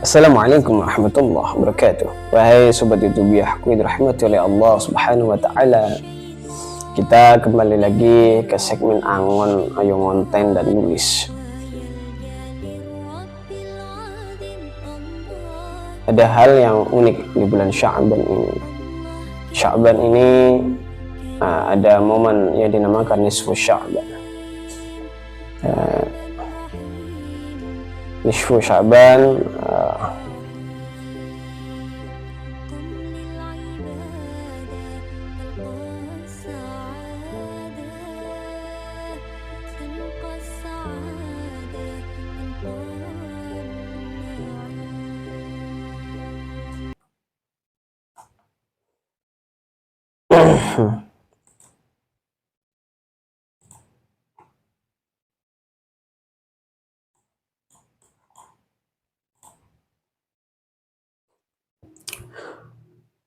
Assalamualaikum warahmatullahi wabarakatuh. Wahai sobat YouTube aku yang dirahmati oleh Allah Subhanahu wa taala. Kita kembali lagi ke segmen Angon, Ayo Ngonten dan Nulis. Ada hal yang unik di bulan Sya'ban ini. Sya'ban ini ada momen yang dinamakan nisfu Sya'ban. Nisfu Sya'ban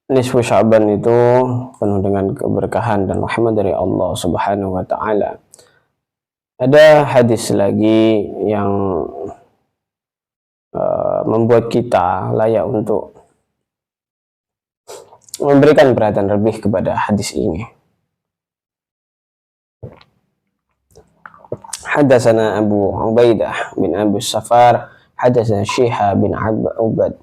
Nisfu Sya'ban itu penuh dengan keberkahan dan rahmat dari Allah Subhanahu wa taala. Ada hadis lagi yang membuat kita layak untuk memberikan perhatian lebih kepada hadis ini. Hadatsana Abu Ubaidah bin Abi Safar, hadatsana Syiha bin Ubad,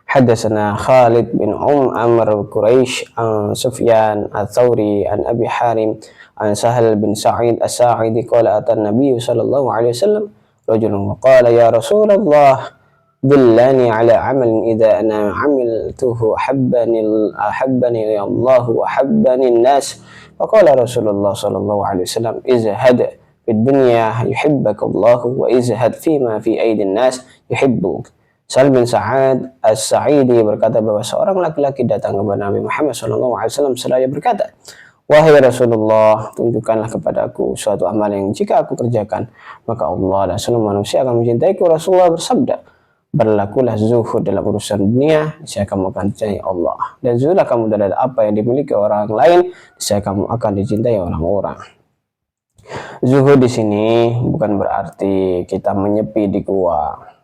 hadatsana Khalid bin Amr Quraisy an Sufyan al-Thawri an Abi Harim an Sahal bin Sa'id as-Sa'idi qala atan Nabi sallallahu alaihi wasallam rajulun wa qala ya Rasulullah dillani ala amalin idza ana amiltuhu ahabbani Allah wa ahabbani an-nas. Faqala Rasulullah sallallahu alaihi wasallam izhad fid dunya yuhibbukallahu wa izhad fima fi aidin nas yuhibbuk. Sa'al bin Sa'ad as-Sa'idi berkata bahwa seorang laki-laki datang kepada Nabi Muhammad SAW seraya berkata, wahai Rasulullah, tunjukkanlah kepadaku suatu amal yang jika aku kerjakan, maka Allah dan seluruh manusia akan mencintaiku. Rasulullah bersabda, berlakulah zuhud dalam urusan dunia, niscaya kamu akan dicintai Allah. Dan zuhudlah kamu terhadap apa yang dimiliki orang lain, niscaya kamu akan dicintai orang-orang. Zuhud di sini bukan berarti kita menyepi di gua.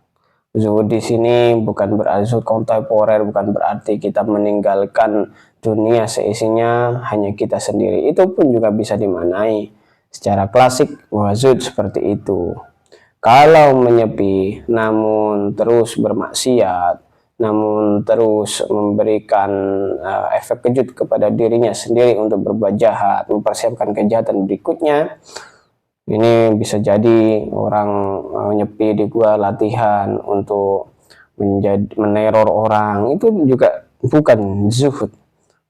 Zuhud di sini bukan berarti kontemporer, bukan berarti kita meninggalkan dunia seisinya hanya kita sendiri. Itu pun juga bisa dimaknai secara klasik zuhud seperti itu. Kalau menyepi namun terus bermaksiat, namun terus memberikan efek kejut kepada dirinya sendiri untuk berbuat jahat, mempersiapkan kejahatan berikutnya, ini bisa jadi orang menyepi di gua latihan untuk meneror orang. Itu juga bukan zuhud.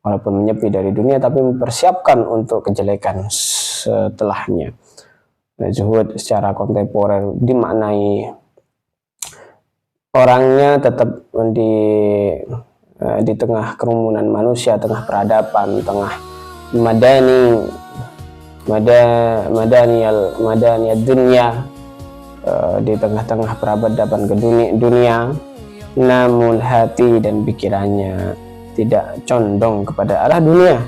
Walaupun menyepi dari dunia tapi mempersiapkan untuk kejelekan setelahnya. Zuhud secara kontemporer dimaknai orangnya tetap di tengah kerumunan manusia, tengah peradaban, tengah madaniyal dunia, di tengah-tengah peradaban ke dunia, namun hati dan pikirannya tidak condong kepada arah dunia,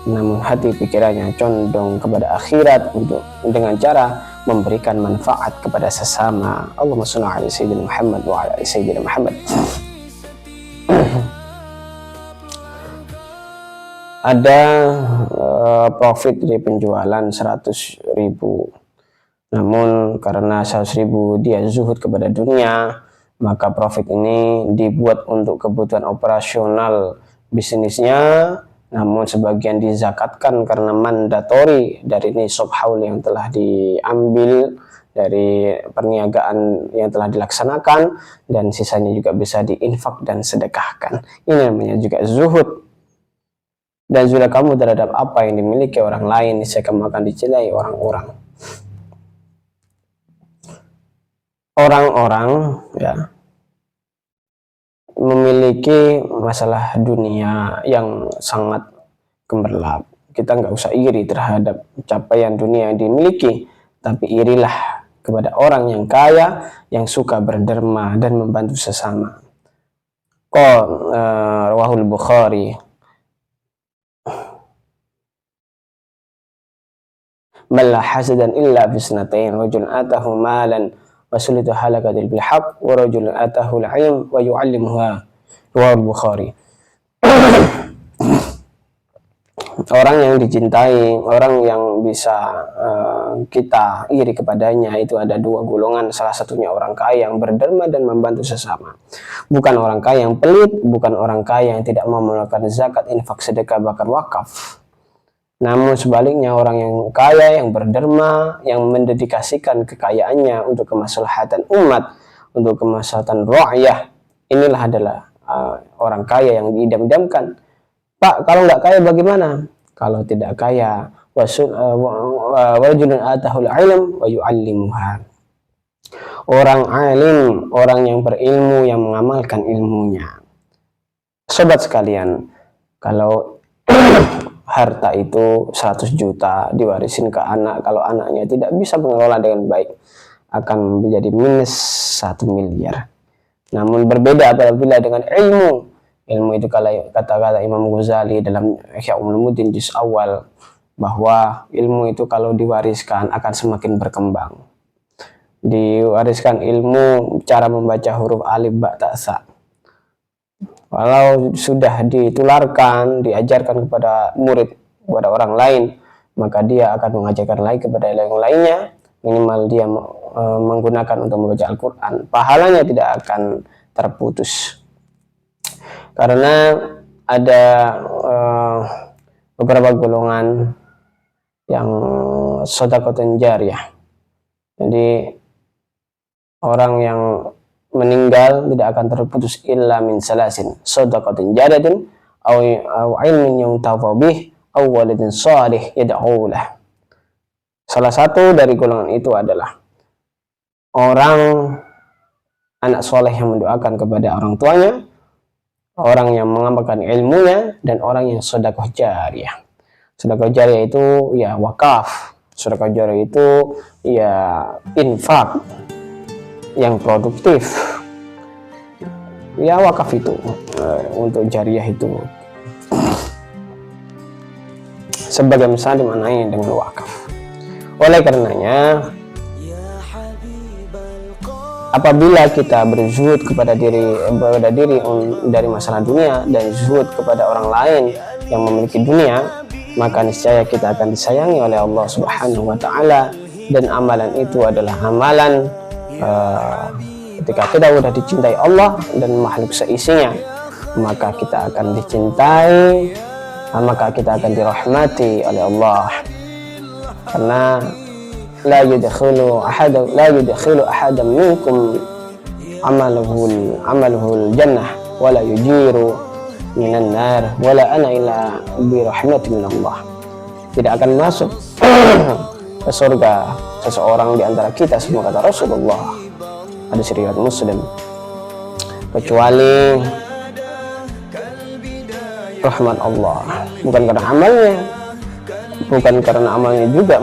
namun hati pikirannya condong kepada akhirat dengan cara memberikan manfaat kepada sesama. Allahumma shalli ala sayyidina Muhammad wa ala sayyidina Muhammad. Ada profit dari penjualan 100.000, namun karena 100.000 dia zuhud kepada dunia, maka profit ini dibuat untuk kebutuhan operasional bisnisnya, namun sebagian dizakatkan karena mandatori dari nisab haul yang telah diambil dari perniagaan yang telah dilaksanakan, dan sisanya juga bisa diinfak dan sedekahkan. Ini namanya juga zuhud. Dan zuhud kamu terhadap apa yang dimiliki orang lain, niscaya kamu akan dicintai orang-orang. Orang-orang ya memiliki masalah dunia yang sangat gemerlap. Kita nggak usah iri terhadap capaian dunia yang dimiliki, tapi irilah kepada orang yang kaya, yang suka berderma dan membantu sesama. Rawahul Bukhari, bal la hasadan illa bisnatain rajulun atahu malan wa sulitu halakatil bil haqq wa rajulun atahu al-ilm wa yu'allimuha. Riwayat Bukhari. Orang yang dicintai, orang yang bisa kita iri kepadanya itu ada dua golongan. Salah satunya orang kaya yang berderma dan membantu sesama. Bukan orang kaya yang pelit, bukan orang kaya yang tidak mau melakukan zakat, infak, sedekah, bahkan wakaf. Namun sebaliknya orang yang kaya, yang berderma, yang mendedikasikan kekayaannya untuk kemaslahatan umat, untuk kemaslahatan rakyat. Inilah adalah orang kaya yang diidam-idamkan. Pak, kalau nggak kaya bagaimana? Kalau tidak kaya, wajulun atahul ilm wa yu'allimuha. Orang alim, orang yang berilmu, yang mengamalkan ilmunya. Sobat sekalian, kalau harta itu 100 juta diwarisin ke anak, kalau anaknya tidak bisa mengelola dengan baik, akan menjadi minus 1 miliar. Namun berbeda apabila dengan ilmu. Ilmu itu kalau kata-kata Imam Ghazali dalam Ihya Ulumuddin juz awal, bahwa ilmu itu kalau diwariskan akan semakin berkembang. Diwariskan ilmu cara membaca huruf alif ba ta sa. Kalau sudah ditularkan, diajarkan kepada murid, kepada orang lain, maka dia akan mengajarkan lagi kepada yang lainnya, minimal dia menggunakan untuk membaca Al-Quran. Pahalanya tidak akan terputus. Karena ada beberapa golongan yang shadaqatun jariyah. Jadi orang yang meninggal tidak akan terputus illa min salasin, shadaqatun jariyatin aw ilmin yuntafa'u bih aw waladin shalih yad'u lah. Salah satu dari golongan itu adalah orang anak soleh yang mendoakan kepada orang tuanya, orang yang mengamalkan ilmunya, dan orang yang sedekah jariyah. Sedekah jariyah itu ya wakaf, sedekah jariyah itu ya infak yang produktif. Ya wakaf itu untuk jariyah itu sebagai misal dimanai dengan wakaf. Oleh karenanya, apabila kita berzuhud kepada diri dari masalah dunia dan zuhud kepada orang lain yang memiliki dunia, maka niscaya kita akan disayangi oleh Allah Subhanahu wa taala, dan amalan itu adalah amalan ketika kita sudah dicintai Allah dan makhluk seisinya, maka kita akan dicintai, maka kita akan dirahmati oleh Allah. Karena la yudkhilu ahadan minkum amaluhul jannah wala yujiru minan nar wala ana illa bi rahmatin min Allah. Tidak akan masuk ke surga seseorang di antara kita semua, kata Rasulullah, hadis riwayat Muslim, kecuali rahmat Allah, bukan karena amalnya, bukan karena amalnya juga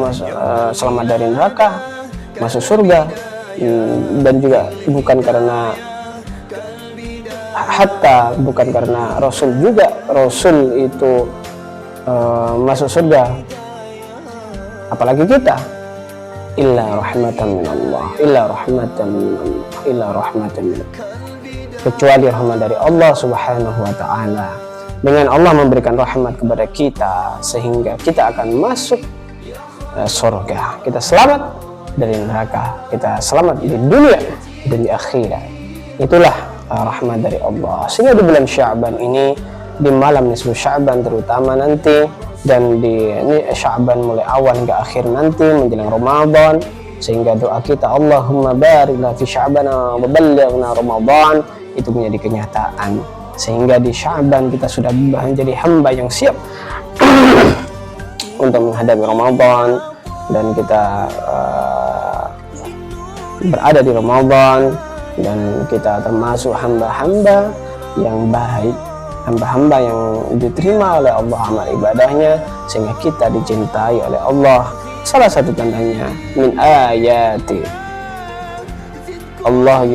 selamat dari neraka, masuk surga, dan juga bukan karena bukan karena Rasul juga, Rasul itu masuk surga, apalagi kita, illa rahmatan min Allah, kecuali rahmat dari Allah Subhanahu wa ta'ala. Dengan Allah memberikan rahmat kepada kita sehingga kita akan masuk surga, kita selamat dari neraka, kita selamat di dunia dan di akhirat. Itulah rahmat dari Allah. Sehingga di bulan Sya'ban ini, di malam nisfu Sya'ban terutama nanti, dan di Sya'ban mulai awal hingga akhir nanti menjelang Ramadan, sehingga doa kita Allahumma barik lana fi Sya'bana wa ballighna Ramadan itu menjadi kenyataan, sehingga di Sya'ban kita sudah menjadi hamba yang siap untuk menghadapi Ramadan, dan kita berada di Ramadan, dan kita termasuk hamba-hamba yang baik, hamba-hamba yang diterima oleh Allah amal ibadahnya, sehingga kita dicintai oleh Allah. Salah satu tandanya min ayati Allah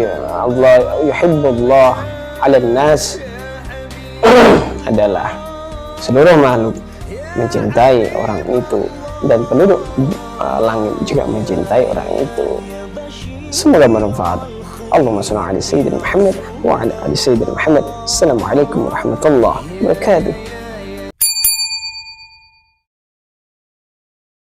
yuhibbullah ala nas adalah seluruh makhluk mencintai orang itu, dan penduduk langit juga mencintai orang itu. Semoga bermanfaat. Allahumma shalli ala sayyidina Muhammad wa ala ali sayyidina Muhammad. Assalamualaikum warahmatullahi wabarakatuh.